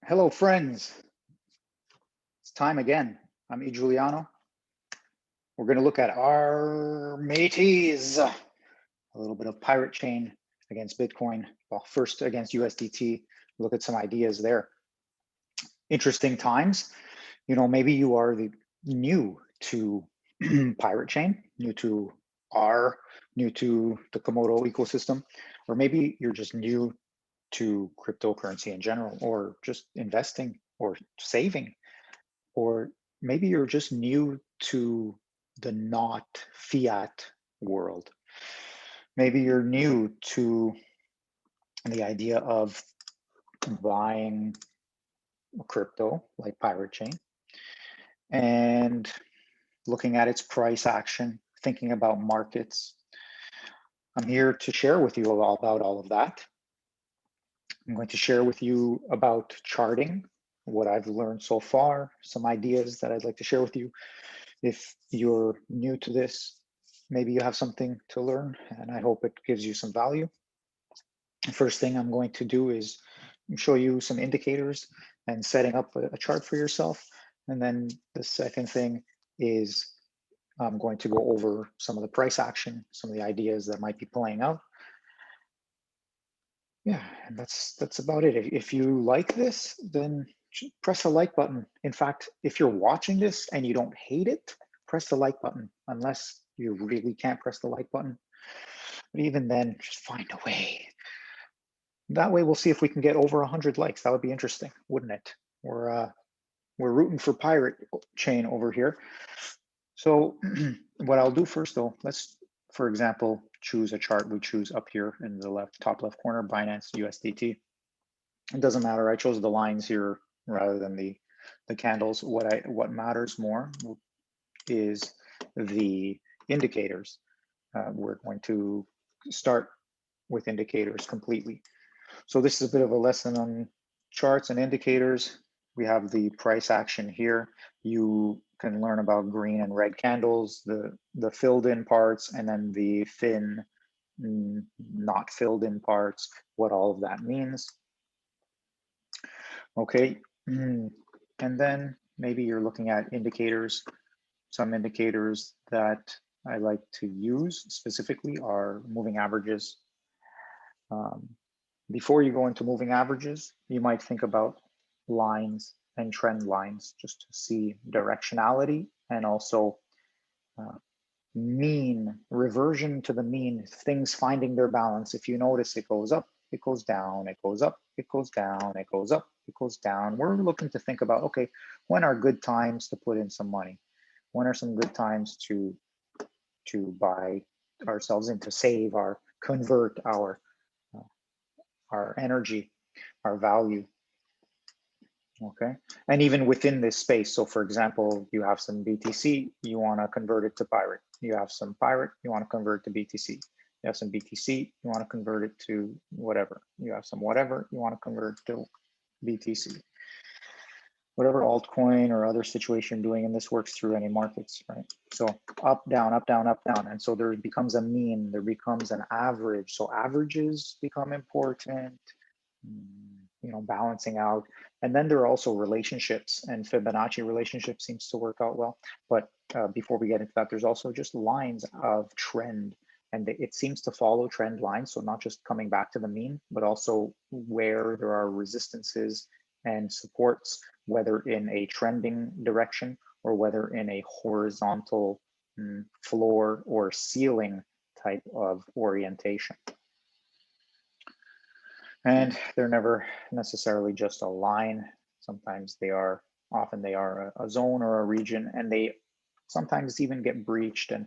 Hello, friends. It's time again. I'm Giuliano. We're going to look at our mateys, a little bit of pirate chain against Bitcoin. Well, first against USDT. Look at some ideas there. Interesting times. You know, maybe you are new to pirate chain, new to R, new to the Komodo ecosystem, or maybe you're just new to cryptocurrency in general, or just investing or saving. Or maybe you're just new to the not fiat world. Maybe you're new to the idea of buying crypto like Pirate Chain and looking at its price action, thinking about markets. I'm here to share with you all about all of that. I'm going to share with you about charting, what I've learned so far, some ideas that I'd like to share with you. If you're new to this, maybe you have something to learn, and I hope it gives you some value. The first thing I'm going to do is show you some indicators and setting up a chart for yourself. And then the second thing is I'm going to go over some of the price action, some of the ideas that might be playing out. Yeah, and that's about it. If you like this, then press the like button. In fact, if you're watching this and you don't hate it, press the like button, unless you really can't press the like button. But even then, just find a way. That way we'll see if we can get over 100 likes. That would be interesting, wouldn't it? We're rooting for Pirate Chain over here. So what I'll do first though, let's, for example, choose a chart. We choose up here in the top left corner, Binance USDT. It doesn't matter. I chose the lines here rather than the candles. What matters more is the indicators. We're going to start with indicators completely. So this is a bit of a lesson on charts and indicators. We have the price action here. You can learn about green and red candles, the filled in parts, and then the thin, not filled in parts, what all of that means. Okay, and then maybe you're looking at indicators. Some indicators that I like to use specifically are moving averages. Before you go into moving averages, you might think about lines and trend lines just to see directionality and also mean, reversion to the mean, things finding their balance. If you notice, it goes up, it goes down, it goes up, it goes down, it goes up, it goes down. We're looking to think about, okay, when are good times to put in some money? When are some good times to buy ourselves in, to save or convert our energy, our value? Okay, and even within this space, so for example, you have some BTC, you want to convert it to Pirate. You have some Pirate, you want to convert to BTC. You have some BTC, you want to convert it to whatever. You have some whatever, you want to convert to BTC. Whatever altcoin or other situation you're doing, and this works through any markets, right? So up, down, up, down, up, down. And so there becomes a mean, there becomes an average. So averages become important, you know, balancing out. And then there are also relationships, and Fibonacci relationship seems to work out well. But before we get into that, there's also just lines of trend, and it seems to follow trend lines. So not just coming back to the mean, but also where there are resistances and supports, whether in a trending direction or whether in a horizontal floor or ceiling type of orientation. And they're never necessarily just a line. Sometimes they are, often they are a zone or a region, and they sometimes even get breached. And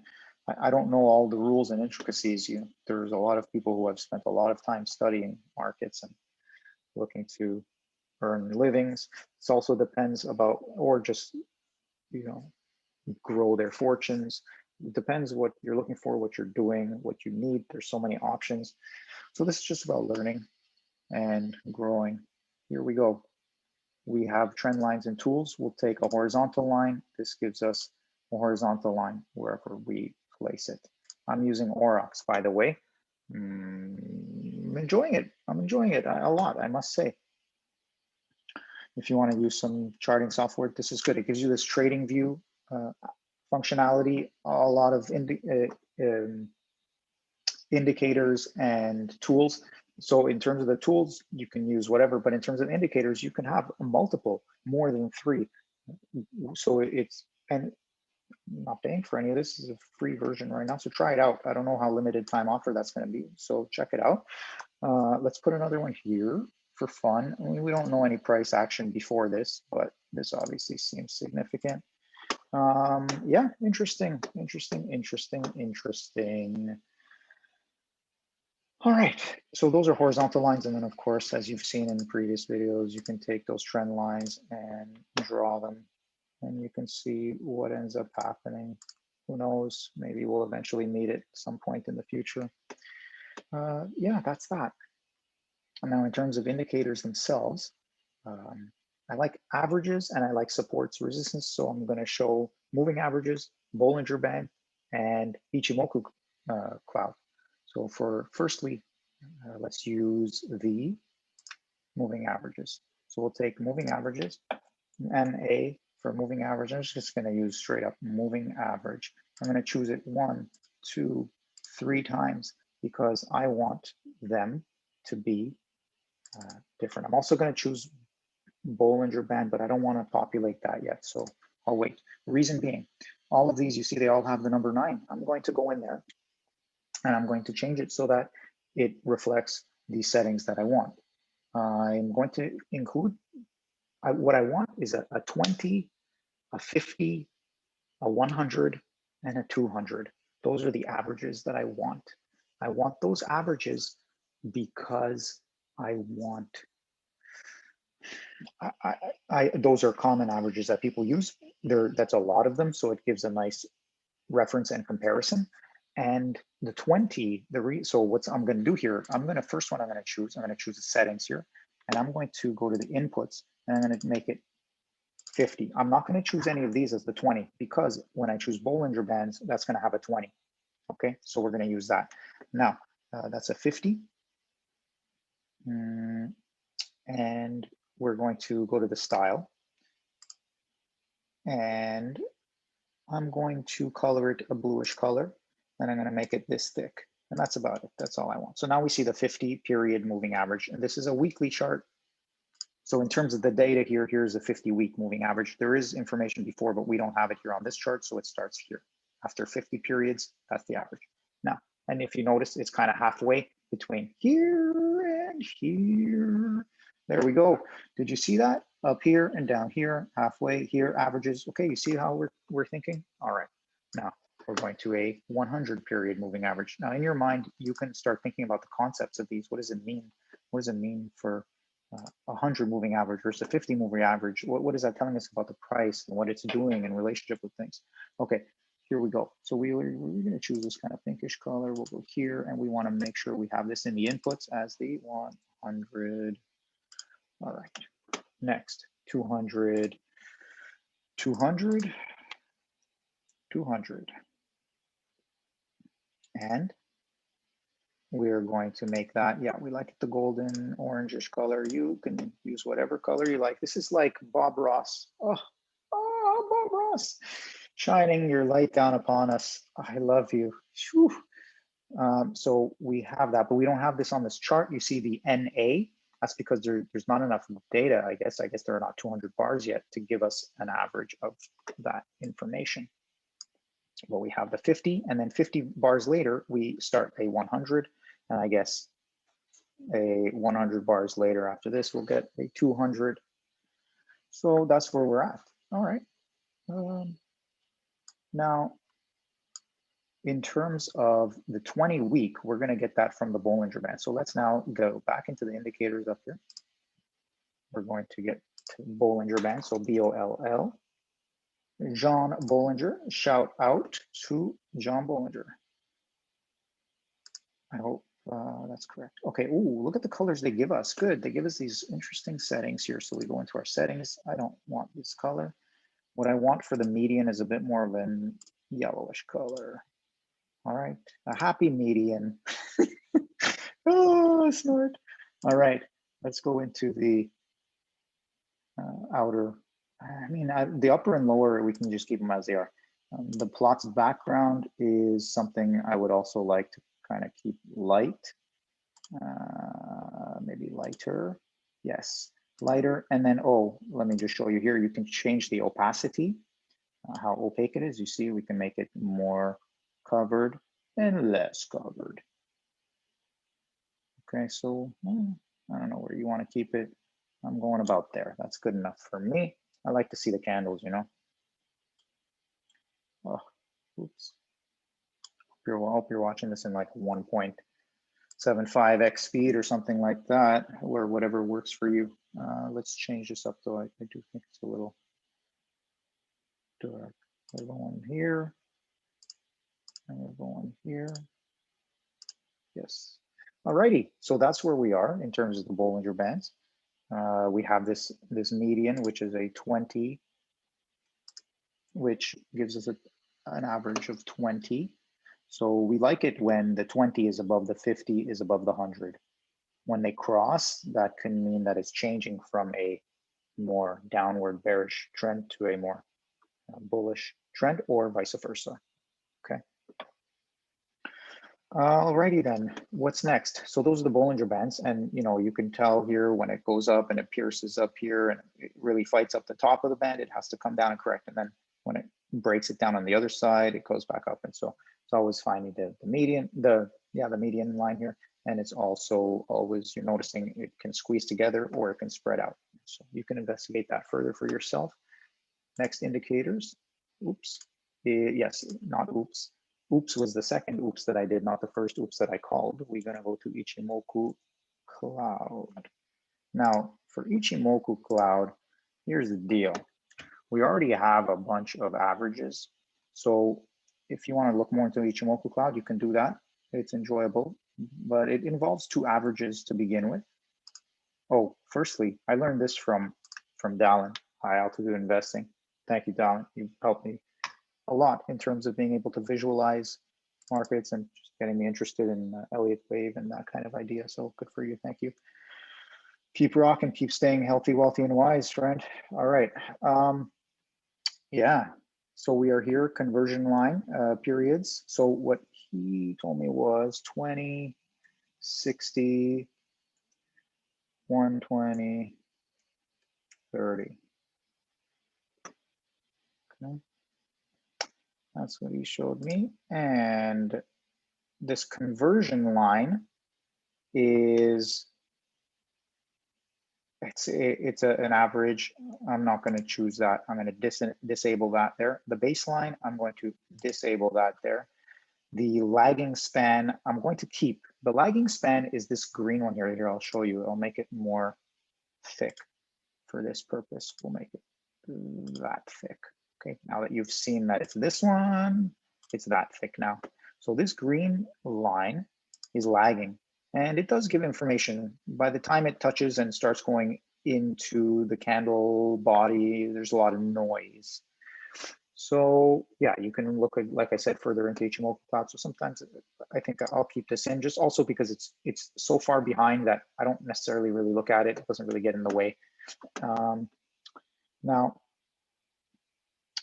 I don't know all the rules and intricacies. There's a lot of people who have spent a lot of time studying markets and looking to earn livings. It also depends about, or just, you know, grow their fortunes. It depends what you're looking for, what you're doing, what you need. There's so many options. So this is just about learning and growing. Here we go. We have trend lines and tools. We'll take a horizontal line. This gives us a horizontal line wherever we place it. I'm using ARRRUSDT, by the way. I'm enjoying it. I'm enjoying it a lot, I must say. If you want to use some charting software, this is good. It gives you this trading view functionality, a lot of indicators and tools. So in terms of the tools, you can use whatever, but in terms of indicators, you can have multiple, more than 3. So it's, and I'm not paying for any of this. This is a free version right now, so try it out. I don't know how limited time offer that's going to be, so check it out. Let's put another one here for fun. I mean, we don't know any price action before this, but this obviously seems significant. Yeah, interesting. All right, so those are horizontal lines, and then of course, as you've seen in previous videos, you can take those trend lines and draw them, and you can see what ends up happening. Who knows, maybe we'll eventually meet it some point in the future. Yeah, that's that. And now in terms of indicators themselves, I like averages and I like supports resistance. So I'm going to show moving averages, Bollinger Band, and Ichimoku cloud. So for firstly, let's use the moving averages. So we'll take moving averages, MA for moving average. I'm just going to use straight up moving average. I'm going to choose it 1, 2, 3 times because I want them to be different. I'm also going to choose Bollinger Band, but I don't want to populate that yet, so I'll wait. Reason being, all of these, you see, they all have the number 9. I'm going to go in there and I'm going to change it so that it reflects the settings that I want. I'm going to include, what I want is a 20, a 50, a 100, and a 200. Those are the averages that I want. I want those averages because I want, those are common averages that people use. That's a lot of them, so it gives a nice reference and comparison. And the 20, so what I'm going to do here, first one I'm going to choose the settings here, and I'm going to go to the inputs, and I'm going to make it 50. I'm not going to choose any of these as the 20 because when I choose Bollinger Bands, that's going to have a 20. Okay, so we're going to use that. Now, that's a 50. And we're going to go to the style. And I'm going to color it a bluish color. And I'm going to make it this thick. And that's about it. That's all I want. So now we see the 50 period moving average. And this is a weekly chart. So in terms of the data here, here's a 50-week moving average. There is information before, but we don't have it here on this chart. So it starts here. After 50 periods, that's the average. Now, and if you notice, it's kind of halfway between here and here. There we go. Did you see that? Up here and down here, halfway here, averages. Okay, you see how we're thinking? All right. Now, we're going to a 100 period moving average. Now, in your mind, you can start thinking about the concepts of these. What does it mean? What does it mean for 100 moving average versus a 50 moving average? What is that telling us about the price and what it's doing in relationship with things? Okay, here we go. So we're going to choose this kind of pinkish color. We'll go here and we want to make sure we have this in the inputs as the 100. All right, next 200, 200, 200. And we're going to make that, yeah, we like the golden orangish color. You can use whatever color you like. This is like Bob Ross. Oh, Bob Ross, shining your light down upon us. I love you. So we have that, but we don't have this on this chart. You see the NA. That's because there's not enough data, I guess. I guess there are not 200 bars yet to give us an average of that information. Well, we have the 50, and then 50 bars later, we start a 100, and I guess a 100 bars later after this, we'll get a 200. So that's where we're at. All right. Now, in terms of the 20 week, we're going to get that from the Bollinger Band. So let's now go back into the indicators up here. We're going to get to Bollinger Band, so B-O-L-L. John Bollinger, shout out to John Bollinger. I hope that's correct. Okay, ooh, look at the colors they give us. Good, they give us these interesting settings here. So we go into our settings. I don't want this color. What I want for the median is a bit more of a yellowish color. All right, a happy median. Oh, snort. All right, let's go into the outer, I mean, the upper and lower, we can just keep them as they are. The plot's background is something I would also like to kind of keep light, maybe lighter. Yes, lighter. And then, oh, let me just show you here. You can change the opacity, how opaque it is. You see, we can make it more covered and less covered. Okay, so I don't know where you want to keep it. I'm going about there. That's good enough for me. I like to see the candles, you know. Oh, oops. I hope you're watching this in like 1.75x speed or something like that, or whatever works for you. Let's change this up though. I do think it's a little dark. We're going here, and we're going here. Yes. Alrighty, so that's where we are in terms of the Bollinger Bands. We have this median, which is a 20, which gives us an average of 20. So we like it when the 20 is above the 50 is above the 100. When they cross, that can mean that it's changing from a more downward bearish trend to a more bullish trend, or vice versa. Okay. Alrighty then, what's next? So those are the Bollinger Bands, and you know, you can tell here when it goes up and it pierces up here and it really fights up the top of the band, it has to come down and correct, and then when it breaks it down on the other side, it goes back up. And so it's always finding the median, the median line here, and it's also always, you're noticing it can squeeze together or it can spread out. So you can investigate that further for yourself. Next indicators, oops, yes, not oops. Oops was the second oops that I did, not the first oops that I called. We're gonna go to Ichimoku Cloud. Now, for Ichimoku Cloud, here's the deal. We already have a bunch of averages. So if you wanna look more into Ichimoku Cloud, you can do that. It's enjoyable, but it involves two averages to begin with. Oh, firstly, I learned this from Dallin, High Altitude Investing. Thank you, Dallin. You've helped me a lot in terms of being able to visualize markets and just getting me interested in Elliott wave and that kind of idea. So good for you. Thank you. Keep rocking, keep staying healthy, wealthy, and wise, friend. All right. Yeah. So we are here, conversion line periods. So what he told me was 20, 60, 120, 30. Okay. That's what he showed me. And this conversion line is, it's an average. I'm not going to choose that. I'm going to disable that there. The baseline, I'm going to disable that there. The lagging span, I'm going to keep. The lagging span is this green one here. Here, I'll show you. I'll make it more thick for this purpose. We'll make it that thick. Okay, now that you've seen that it's this one, it's that thick now. So this green line is lagging, and it does give information. By the time it touches and starts going into the candle body, there's a lot of noise. So yeah, you can look at, like I said, further into Ichimoku Cloud. So sometimes I think I'll keep this in, just also because it's so far behind that I don't necessarily really look at it. It doesn't really get in the way. Now,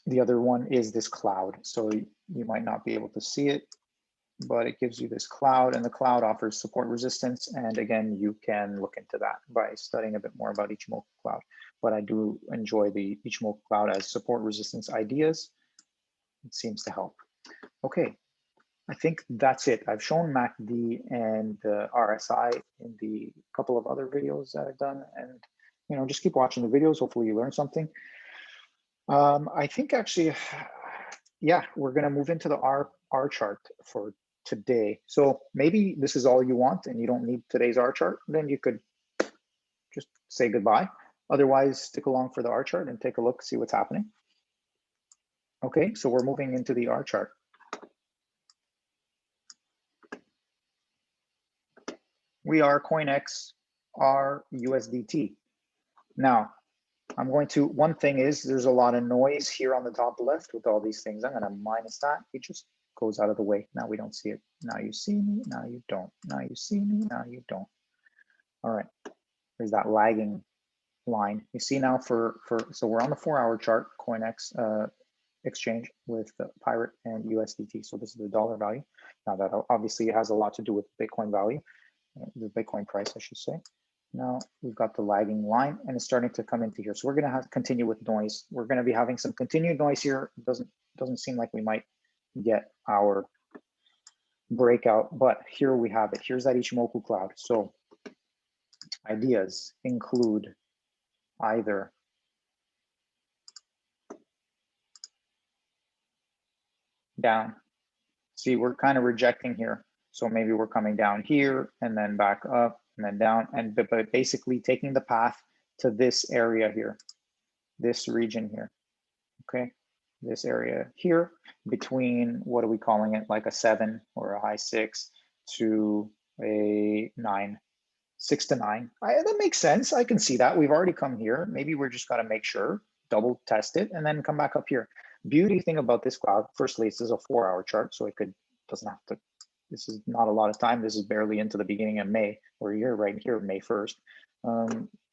the other one is this cloud. So you might not be able to see it, but it gives you this cloud, and the cloud offers support resistance. And again, you can look into that by studying a bit more about Ichimoku Cloud. But I do enjoy the Ichimoku Cloud as support resistance ideas. It seems to help. Okay, I think that's it. I've shown MACD and RSI in the couple of other videos that I've done, and you know, just keep watching the videos. Hopefully you learn something. I think actually, yeah, we're going to move into the R chart for today. So maybe this is all you want and you don't need today's R chart, then you could just say goodbye. Otherwise, stick along for the R chart and take a look, see what's happening. Okay, so we're moving into the R chart. We are CoinEx ARRRUSDT. Now, I'm going to, one thing is there's a lot of noise here on the top left with all these things. I'm going to minus that. It just goes out of the way. Now we don't see it. Now you see me, now you don't. Now you see me, now you don't. All right, there's that lagging line. You see now so we're on the 4-hour chart, CoinEx exchange with Pirate and USDT. So this is the dollar value. Now that obviously has a lot to do with Bitcoin value, the Bitcoin price, I should say. Now we've got the lagging line and it's starting to come into here. So we're going to have to continue with noise. We're going to be having some continued noise here. It doesn't seem like we might get our breakout, but here we have it. Here's that Ichimoku cloud. So ideas include either down. See, we're kind of rejecting here. So maybe we're coming down here and then back up and then down, and but basically taking the path to this area here, this region here, okay? This area here between, what are we calling it, like a 7 or a high 6 to a 9, 6 to 9. That makes sense. I can see that. We've already come here. Maybe we're just got to make sure, double test it, and then come back up here. Beauty thing about this cloud, firstly, this is a 4-hour chart, so it doesn't have to, this is not a lot of time. This is barely into the beginning of May. We're here right here, May 1st,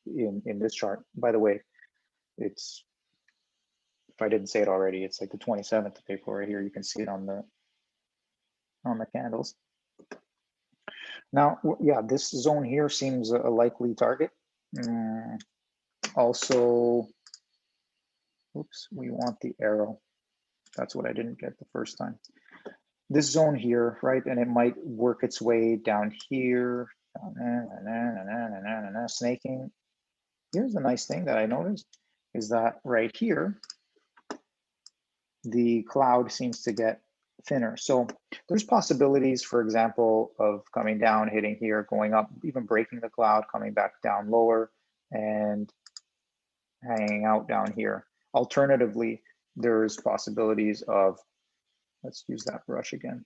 in this chart. By the way, it's, if I didn't say it already, it's like the 27th of April right here. You can see it on the candles. Now, yeah, this zone here seems a likely target. Also, oops, we want the arrow. That's what I didn't get the first time. This zone here, right? And it might work its way down here, snaking. Here's the nice thing that I noticed is that right here, the cloud seems to get thinner. So there's possibilities, for example, of coming down, hitting here, going up, even breaking the cloud, coming back down lower and hanging out down here. Alternatively, there's possibilities of, let's use that brush again.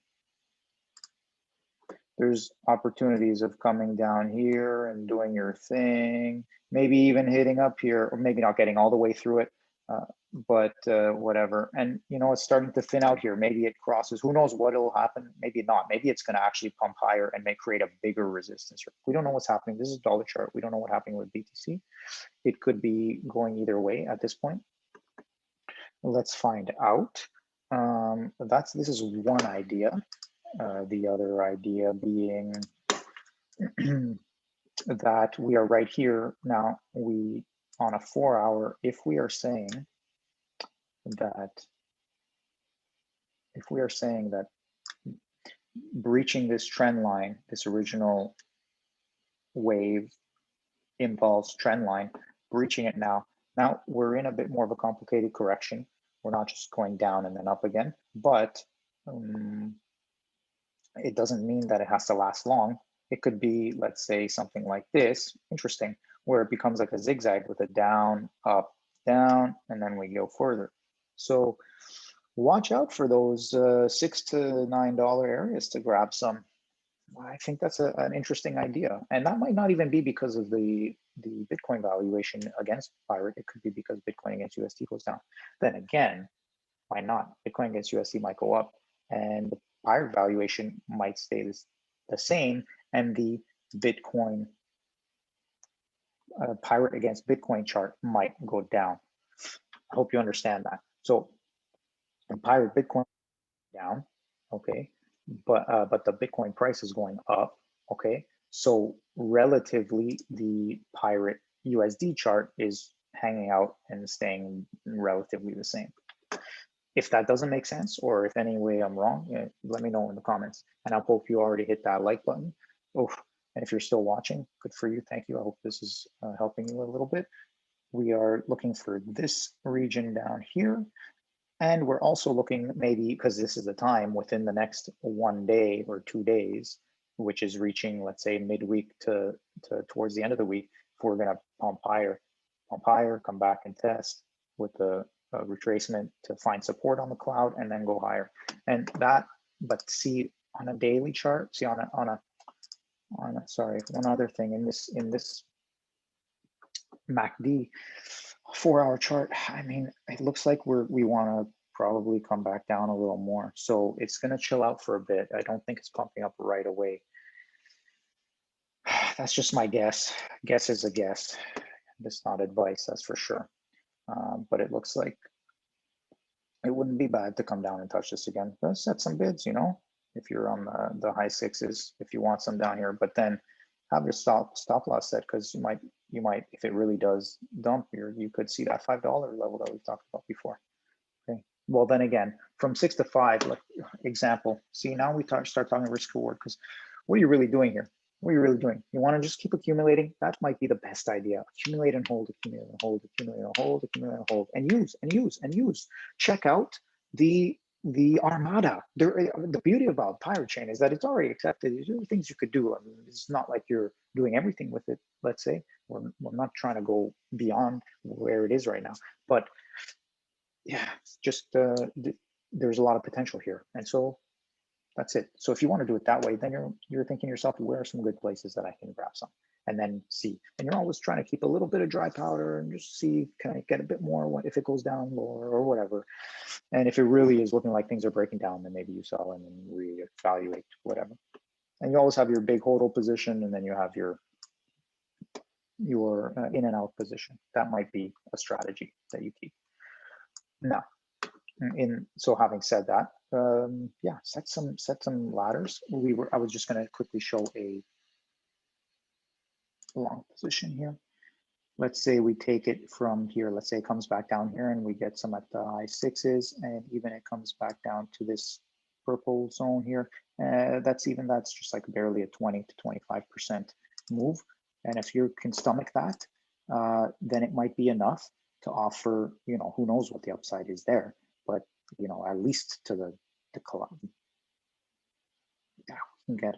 There's opportunities of coming down here and doing your thing, maybe even hitting up here, or maybe not getting all the way through it, but whatever. And you know, it's starting to thin out here. Maybe it crosses, who knows what will happen, maybe not. Maybe it's gonna actually pump higher and may create a bigger resistance. We don't know what's happening. This is a dollar chart. We don't know what's happening with BTC. It could be going either way at this point. Let's find out. This is one idea. The other idea being that we are right here now. We on a 4-hour, if we are saying that breaching this trend line, this original wave involves trend line, breaching it now we're in a bit more of a complicated correction. We're not just going down and then up again, but it doesn't mean that it has to last long. It could be, let's say, something like this, interesting, where it becomes like a zigzag with a down, up, down, and then we go further. So watch out for those $6 to $9 areas to grab some. I think that's an interesting idea. And that might not even be because of the Bitcoin valuation against Pirate. It could be because Bitcoin against USD goes down. Then again, why not? Bitcoin against USD might go up and the Pirate valuation might stay the same, and the Bitcoin Pirate against Bitcoin chart might go down. I hope you understand that. So the Pirate Bitcoin down, okay, but the Bitcoin price is going up, okay. So relatively, the Pirate USD chart is hanging out and staying relatively the same. If that doesn't make sense, or if any way I'm wrong, let me know in the comments. And I hope you already hit that like button. Oh, and if you're still watching, good for you. Thank you. I hope this is helping you a little bit. We are looking for this region down here. And we're also looking maybe, because this is the time within the next 1 day or 2 days, which is reaching, let's say, midweek to towards the end of the week, if we're going to pump higher, come back and test with the retracement to find support on the cloud and then go higher. And that, but see on a daily chart, see on a sorry, one other thing in this MACD 4-hour chart, I mean, it looks like we want to probably come back down a little more. So it's going to chill out for a bit. I don't think it's pumping up right away. That's just my guess. Guess is a guess. This is not advice, that's for sure. But it looks like it wouldn't be bad to come down and touch this again. Let's set some bids, you know, if you're on the high sixes, if you want some down here, but then have your stop loss set, because you might, if it really does dump here, you could see that $5 level that we've talked about before. Okay. Well, then again, from 6 to 5, like example, see, now we start talking risk reward, because what are you really doing here? What are you really doing? You want to just keep accumulating? That might be the best idea. Accumulate and hold, accumulate and hold, accumulate and hold, accumulate and hold, and use and use and use. Check out the Armada. The beauty about Pirate Chain is that it's already accepted. These are things you could do. I mean, it's not like you're doing everything with it. Let's say we're not trying to go beyond where it is right now, but yeah, just there's a lot of potential here, and so that's it. So if you want to do it that way, then you're thinking to yourself, where are some good places that I can grab some, and then see. And you're always trying to keep a little bit of dry powder and just see, can I get a bit more if it goes down lower or whatever. And if it really is looking like things are breaking down, then maybe you sell and then reevaluate whatever. And you always have your big hodl position, and then you have your in and out position. That might be a strategy that you keep. Now, so having said that, yeah, set some ladders. I was just going to quickly show a long position here. Let's say we take it from here. Let's say it comes back down here and we get some at the high sixes, and even it comes back down to this purple zone here. That's just like barely a 20 to 25% move. And if you can stomach that, then it might be enough to offer, you know, who knows what the upside is there, but you know, at least to the collab. Yeah, we can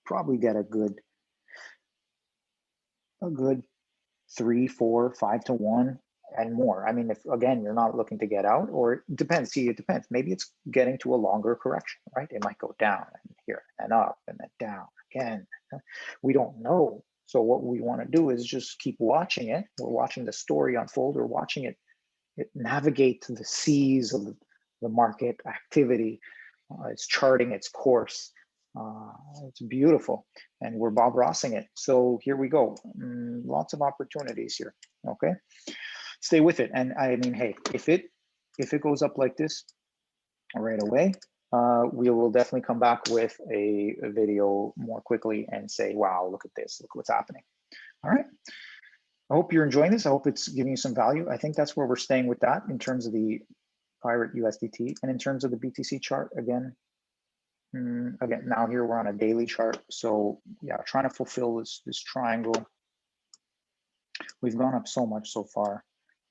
probably get a good 3, 4, 5 to 1 and more. I mean, if again you're not looking to get out, or it depends. See, it depends. Maybe it's getting to a longer correction, right? It might go down and here and up and then down again. We don't know. So what we want to do is just keep watching it. We're watching the story unfold. We're watching it navigate the seas of the market activity. It's charting its course. It's beautiful, and we're Bob Rossing it. So here we go. Lots of opportunities here. Okay, stay with it. And I mean, hey, if it goes up like this right away, we will definitely come back with a video more quickly and say, wow, look at this, look what's happening. All right. I hope you're enjoying this. I hope it's giving you some value. I think that's where we're staying with that in terms of the pirate USDT, and in terms of the BTC chart. Again, now here we're on a daily chart. So yeah, trying to fulfill this triangle. We've gone up so much so far.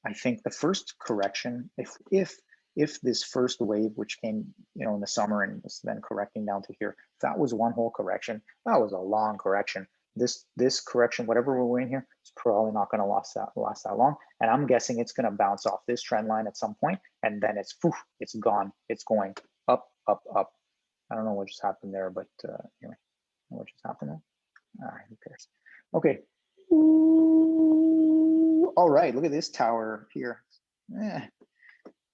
I think the first correction, if this first wave, which came, you know, in the summer and was then correcting down to here, if that was one whole correction, that was a long correction. This correction, whatever we're in here, is probably not going to last that long. And I'm guessing it's going to bounce off this trend line at some point, and then it's gone. It's going up, up, up. I don't know what just happened there, but anyway, what just happened there? Who cares? Okay. Ooh, all right, look at this tower here.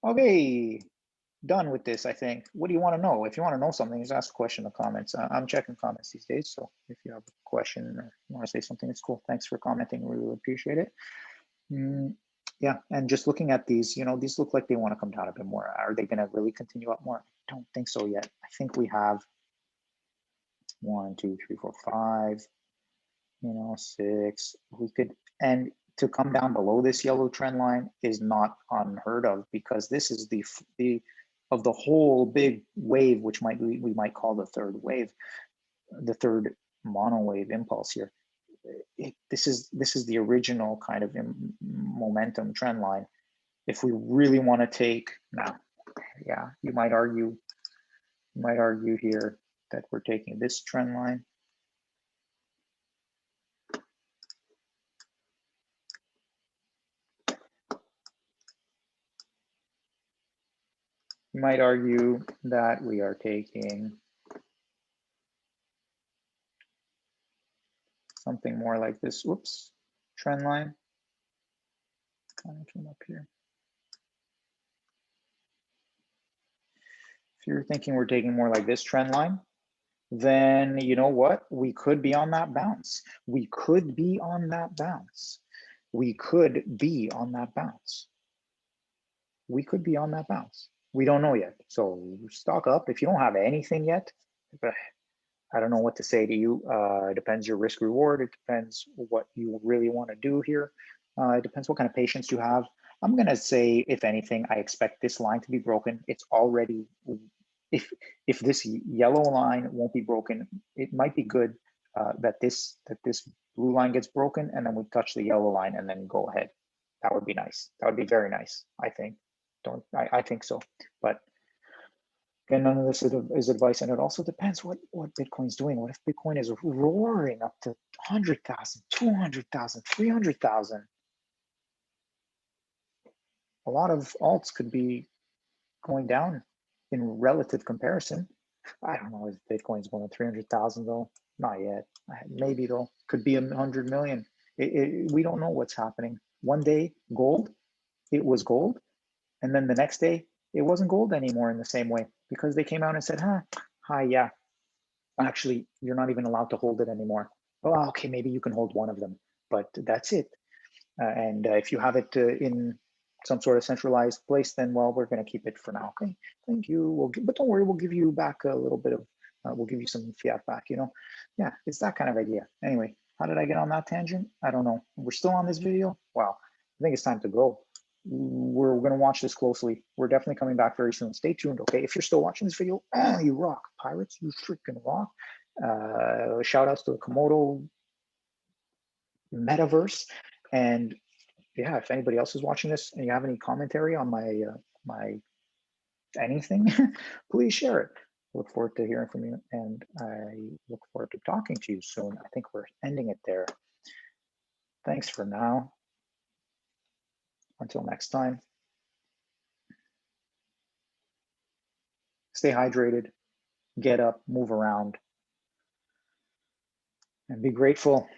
Okay, done with this, I think. What do you want to know? If you want to know something, just ask a question in the comments. I'm checking comments these days, so if you have a question or you want to say something, it's cool. Thanks for commenting, we really appreciate it. Yeah, and just looking at these, you know, these look like they want to come down a bit more. Are they going to really continue up more? I don't think so yet. I think we have 1, 2, 3, 4, 5, you know, 6. We could, and to come down below this yellow trend line is not unheard of, because this is the of the whole big wave, which we might call the third wave, the third mono wave impulse here. This is the original kind of momentum trend line. If we really want to take now, yeah, you might argue here that we're taking this trend line. You might argue that we are taking something more like this, whoops, trend line. Kind of came up here. If you're thinking we're taking more like this trend line, then you know what? We could be on that bounce. We could be on that bounce. we could be on that bounce. We could be on that bounce. We don't know yet. So stock up. If you don't have anything yet, I don't know what to say to you. It depends your risk reward. It depends what you really want to do here. It depends what kind of patience you have. I'm going to say, if anything, I expect this line to be broken. It's already, if this yellow line won't be broken, it might be good that this blue line gets broken and then we touch the yellow line and then go ahead. That would be nice. That would be very nice, I think. I think so. But again, none of this is advice, and it also depends what Bitcoin's doing. What if Bitcoin is roaring up to 100,000, 200,000, 300,000? A lot of alts could be going down in relative comparison. I don't know if Bitcoin's going to 300,000 though. Not yet. Maybe though. Could be 100 million. We don't know what's happening. One day, gold, it was gold, and then the next day, it wasn't gold anymore in the same way, because they came out and said, hi, yeah, actually, you're not even allowed to hold it anymore. Oh, okay, maybe you can hold one of them, but that's it. And if you have it in some sort of centralized place, then, well, we're going to keep it for now. Okay, thank you. But don't worry, we'll give you back a little bit of, we'll give you some fiat back, you know? Yeah, it's that kind of idea. Anyway, how did I get on that tangent? I don't know. We're still on this video? Wow, I think it's time to go. We're going to watch this closely. We're definitely coming back very soon. Stay tuned, okay? If you're still watching this video, you rock. Pirates, you freaking rock. Shout outs to the Komodo metaverse. And yeah, if anybody else is watching this and you have any commentary on my anything, please share it. Look forward to hearing from you, and I look forward to talking to you soon. I think we're ending it there. Thanks for now. Until next time, stay hydrated, get up, move around, and be grateful